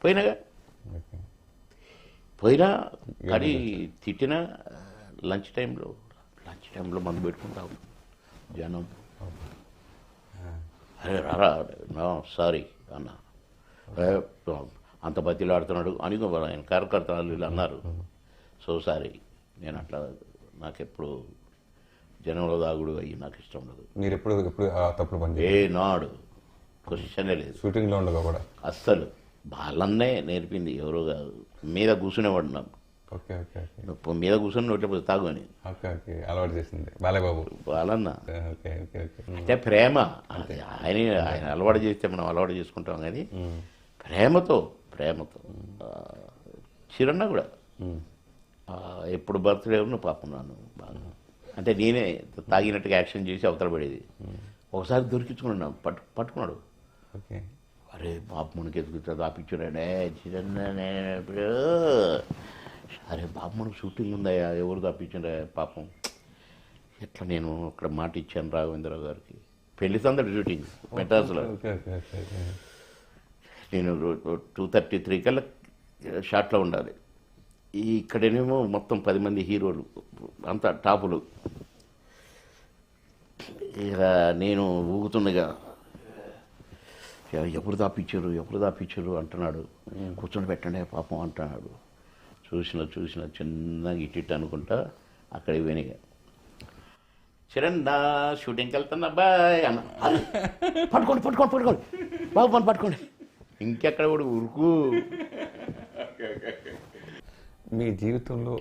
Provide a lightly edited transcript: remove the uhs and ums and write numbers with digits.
పోయినాగా. Okay. పోయినా కానీ తిట్టినా లంచ్ టైంలో మందు పెట్టుకుంటావు జనం. అరే రారా, నో సారీ అన్న, అంత బతిలాడుతున్నాడు అని ఆయన కార్యకర్తలు వీళ్ళు అన్నారు. సో సారీ, నేను అట్లా నాకెప్పుడు జనంలో దాగుడు అయ్యి నాకు ఇష్టం ఉండదు. మీరు ఎప్పుడు తప్పుడు పని ఏ నాడు క్వశ్చనే లేదు. షూటింగ్లో ఉండగా కూడా అస్సలు వాళ్ళన్నే నేర్పింది, ఎవరో కాదు. మీద కూర్చునేవాడు నాకు. ఓకే ఓకే ఓకే మీద కూర్చొని నోట్లపోతే తాగు అని. ఓకే ఓకే అలవాటు చేసింది బాలయ్యబాబు. వాళ్ళన్న ఓకే ఓకే ఓకే అంటే ప్రేమ, ఆయన అలవాటు చేస్తే మనం అలవాటు చేసుకుంటాం కానీ ప్రేమతో. చిరన్న కూడా ఎప్పుడు బర్త్డే ఉన్న పాపం నన్ను బాగా, అంటే నేనే తాగినట్టుగా యాక్షన్ చేసి అవతల పడేది. ఒకసారి దొరికించుకున్నాను, పట్టుకున్నాడు. ఓకే. అరే బాబు మనకి ఎదుగుతుంది ఆపించున్నాడే చిరన్ననే ఇప్పుడు. అరే బాబు మనకు షూటింగ్ ఉందయ్యా, ఎవరు తప్పించారా పాపం. ఎట్లా నేను అక్కడ మాట ఇచ్చాను రాఘవేంద్రరావు గారికి, పెళ్లి సందడి షూటింగ్ మెడ్రాస్లో. నేను 2:33 కల్లా షాట్లో ఉండాలి. ఇక్కడనేమో మొత్తం 10 మంది హీరోలు, అంతా టాపులు. ఇక నేను ఊగుతుండగా ఎప్పుడు దాపించారు అంటున్నాడు. కూర్చొని పెట్టండి పాపం అంటున్నాడు. చూసిన చిన్నగా ఇటు అనుకుంటా అక్కడికి పోయినాయి. చిరణ్ నా షూటింగ్కి వెళ్తున్నా బాయ్ అన్న. పట్టుకోండి బాబు మన పట్టుకోండి. ఇంకెక్కడ కూడా ఉరుకు. మీ జీవితంలో